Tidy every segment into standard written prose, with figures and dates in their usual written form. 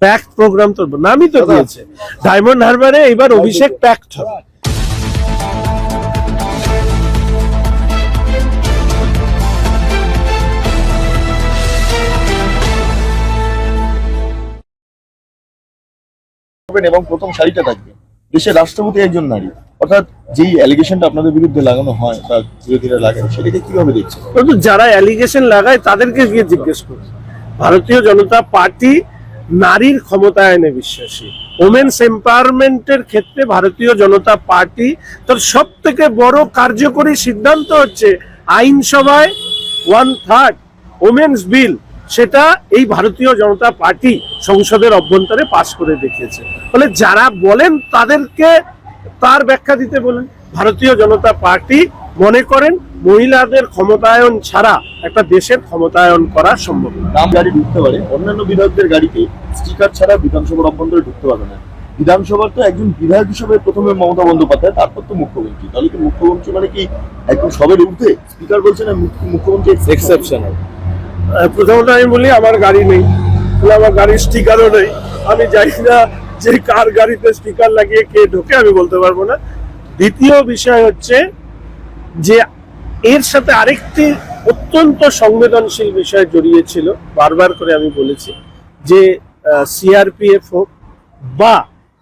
Pact programme তো নামই তো দিয়েছে ডায়মন্ড হারবারে, এবার অভিষেক প্যাক্ট হবে। এবং প্রথম সারিটা থাকবে দেশের রাষ্ট্রপতি একজন নারী, অর্থাৎ যেই অ্যালিগেশনটা আপনাদের বিরুদ্ধে লাগানো হয় বা বিরোধীরা লাগায় সেটাকে কিভাবে দেখছেন? কিন্তু যারা অ্যালিগেশন লাগায় তাদেরকে গিয়ে জিজ্ঞেস করুন। ভারতীয় জনতা পার্টি নারীর ক্ষমতায়নে বিশ্বাসী, ওমেন্স এম্পাওয়ারমেন্টের ক্ষেত্রে ভারতীয় জনতা পার্টি তার সব থেকে বড় কার্যকরী সিদ্ধান্ত হচ্ছে আইনসভায় 1/3 ওমেন্স বিল, সেটা এই ভারতীয় জনতা পার্টি সংসদের অভ্যন্তরে পাস করে দেখিয়েছে। ফলে যারা বলেন তাদেরকে তার ব্যাখ্যা দিতে বলেন। ভারতীয় জনতা পার্টি মনে করেন মহিলাদের ক্ষমতায়ন ছাড়া একটা দেশের ক্ষমতায়ন করা সম্ভব না। নাম গাড়ি ঢুকতে পারে, অন্যান্য বিধায়কদের গাড়িতে স্টিকার ছাড়া বিধানসভার অভ্যন্তরে ঢুকতে পারবে না। বিধানসভার তো একজন বিধায়ক হিসেবে প্রথমে মমতা বন্দ্যোপাধ্যায়, তারপর তো মুখ্যমন্ত্রী। তাহলে কি মুখ্যমন্ত্রী মানে কি একদম সবের ঊর্ধ্বে? স্পিকার বলছে না মুখ্যমন্ত্রী এক্সেপশনাল। প্রথমত আমি বলি আমার গাড়ি নেই, আমার গাড়ির স্টিকারও নেই, আমি জানি না যে কার গাড়িতে স্টিকার লাগিয়ে কে ঢোকে, আমি বলতে পারবো না। দ্বিতীয় বিষয় হচ্ছে যে এর সাথে আরেকটি অত্যন্ত সংবেদনশীল বিষয় জড়িয়ে ছিল, বারবার করে আমি বলেছি যে সিআরপিএফ হোক বা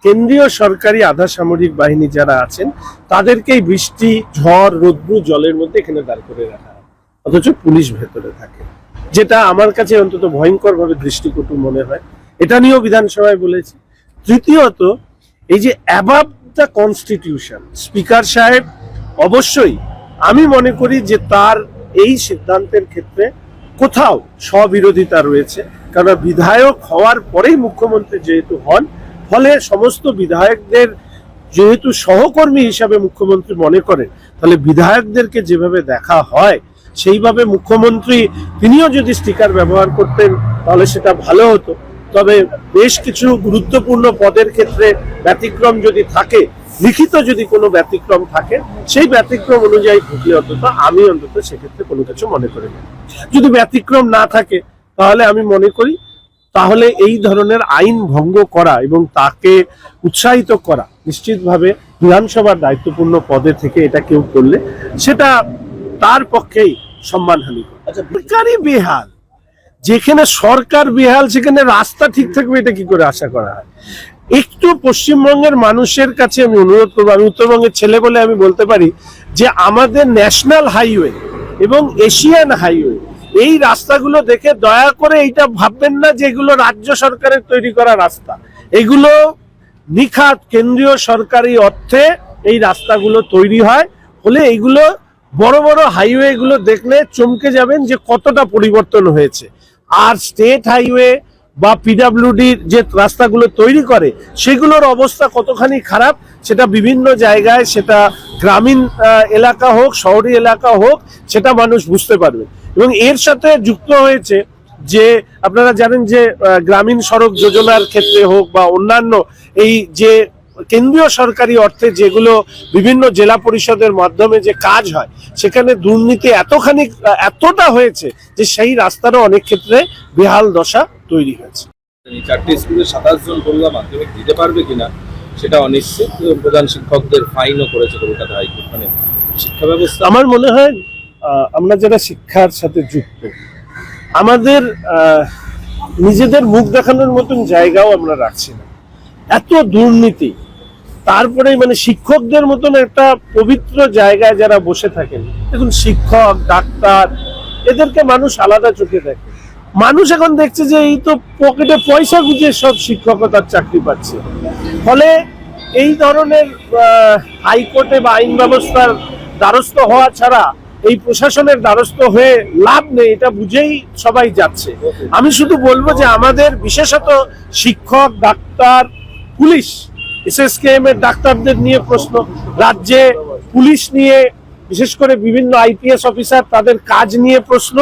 কেন্দ্রীয় সরকারি আধা সামরিক বাহিনী যারা আছেন তাদেরকেই বৃষ্টি ঝড় রৌদ্র জলের মধ্যে এখানে দাঁড় করে রাখা হয়, অথচ পুলিশ ভেতরে থাকে, যেটা আমার কাছে অন্তত ভয়ঙ্কর ভাবে দৃষ্টিকটু মনে হয়। এটা নিয়েও বিধানসভায় বলেছি। তৃতীয়ত, এই যে অ্যাবাভ দ্য কনস্টিটিউশন, স্পিকার সাহেব অবশ্যই আমি মনে করি যে তার এই সিদ্ধান্তের ক্ষেত্রে কোথাও স্ববিরোধিতা রয়েছে, কারণ বিধায়ক হওয়ার পরেই মুখ্যমন্ত্রী যেহেতু হন, ফলে সমস্ত বিধায়কদের যেহেতু সহকর্মী হিসাবে মুখ্যমন্ত্রী মনে করেন, তাহলে বিধায়কদেরকে যেভাবে দেখা হয় সেইভাবে মুখ্যমন্ত্রী তিনিও যদি স্টিকার ব্যবহার করতেন তাহলে সেটা ভালো হতো। তবে বেশ কিছু গুরুত্বপূর্ণ পদের ক্ষেত্রে ব্যতিক্রম যদি থাকে, লিখিত যদি কোনো ব্যতিক্রম থাকে, সেই ব্যতিক্রম অনুযায়ী ঘটলে অন্তত আমি অন্তত সেক্ষেত্রে কোনো কিছু মনে করি না। যদি ব্যতিক্রম না থাকে তাহলে আমি মনে করি তাহলে এই ধরনের আইন ভঙ্গ করা এবং তাকে উৎসাহিত করা নিশ্চিতভাবে বিধানসভার দায়িত্বপূর্ণ পদে থেকে এটা কেউ করলে সেটা তার পক্ষেই সম্মানহানি। আচ্ছা, সরকারি বেহাল, যেখানে সরকার বেহাল সেখানে রাস্তা ঠিক থাকবে এটা কি করে আশা করা হয়? একটু পশ্চিমবঙ্গের মানুষের কাছে আমি অনুরোধ করবো, আমি উত্তরবঙ্গের ছেলে বলে আমি বলতে পারি যে আমাদের ন্যাশনাল হাইওয়ে এবং এশিয়ান হাইওয়ে এই রাস্তাগুলো দেখে দয়া করে এইটা ভাববেন না যে এগুলো রাজ্য সরকারের তৈরি করা রাস্তা। এগুলো নিখাত কেন্দ্রীয় সরকারি অর্থে এই রাস্তাগুলো তৈরি হয়। ফলে এইগুলো বড় বড় হাইওয়ে গুলো দেখলে চমকে যাবেন যে কতটা পরিবর্তন হয়েছে। আর স্টেট হাইওয়ে বা পিডব্লিউডির যে রাস্তাগুলো তৈরি করে সেগুলোর অবস্থা কতখানি খারাপ সেটা বিভিন্ন জায়গায়, সেটা গ্রামীণ এলাকা হোক শহরি এলাকা হোক, সেটা মানুষ বুঝতে পারবে। এবং এর সাথে যুক্ত হয়েছে যে আপনারা জানেন যে গ্রামীণ সড়ক যোজনার ক্ষেত্রে হোক বা অন্যান্য এই যে কেন্দ্রীয় সরকারি অর্থে যেগুলো বিভিন্ন জেলা পরিষদের মাধ্যমে যে কাজ হয় সেখানে দুর্নীতি এতটা হয়েছে যে সেই রাস্তারও অনেক ক্ষেত্রে বেহাল দশা তৈরি হয়েছে। চারটি স্কুলে 27 জন পড়ুয়া মাধ্যমিক দিতে পারবে কিনা সেটা অনিশ্চিত। প্রধান শিক্ষকদের ফাইনও করেছে কলকাতা হাইকোর্ট। মানে শিক্ষা ব্যবস্থা, আমার মনে হয় আমরা যারা শিক্ষার সাথে যুক্ত, আমাদের নিজেদের মুখ দেখানোর মতন জায়গাও আমরা রাখছি না। এত দুর্নীতি, তারপরে মানে শিক্ষকদের মতন একটা পবিত্র জায়গায় যারা বসে থাকেন, দেখুন শিক্ষক ডাক্তার এদেরকে মানুষ আলাদা চোখে দেখে। মানুষ এখন দেখছে যে এই তো পকেটে পয়সা গুঁজে সব শিক্ষকতার চাকরি পাচ্ছে। ফলে এই ধরনের হাইকোর্টে বা আইন ব্যবস্থার দ্বারস্থ হওয়া ছাড়া এই প্রশাসনের দ্বারস্থ হয়ে লাভ নেই, এটা বুঝেই সবাই যাচ্ছে। আমি শুধু বলবো যে আমাদের বিশেষত শিক্ষক ডাক্তার পুলিশ, এসএসকেএম এর ডাক্তারদের নিয়ে প্রশ্ন, রাজ্যে পুলিশ নিয়ে বিশেষ করে বিভিন্ন আইপিএস অফিসার তাদের কাজ নিয়ে প্রশ্ন,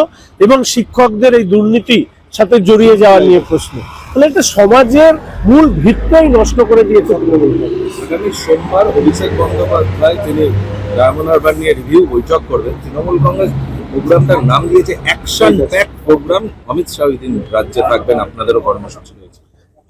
এবং শিক্ষকদের এই দুর্নীতি সাথে জড়িয়ে যাওয়া নিয়ে প্রশ্ন। তাহলে একটা সমাজের মূল ভিত্তিই নষ্ট করে দিয়েছে তৃণমূল কংগ্রেস। আগামী সোমবার অভিষেক বন্দ্যোপাধ্যায় তিনি ডায়মন্ড হারবার নিয়ে রিভিউ বৈঠক করবেন। তৃণমূল কংগ্রেস প্রোগ্রামটার নাম দিয়েছে action pack program. Amit Shah দিন রাজ্যে থাকবেন, আপনাদেরও কর্মসূচি রয়েছে।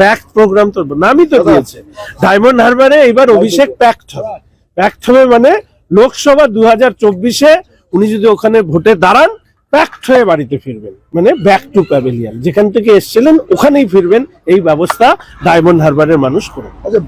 প্যাক্ট প্রোগ্রাম তো নামই তো দিয়েছে ডায়মন্ড হারবারে। এবার অভিষেক প্যাক্ট হবে, প্যাক্ট হবে মানে লোকসভা 2024-এ উনি যদি ওখানে ভোটে দাঁড়ান প্যাক্ট হয়ে বাড়িতে ফিরবেন, মানে ব্যাক টু প্যাভিলিয়ন, যেখান থেকে এসেছিলেন ওখানেই ফিরবেন। এই ব্যবস্থা ডায়মন্ড হারবারের মানুষ করে। আচ্ছা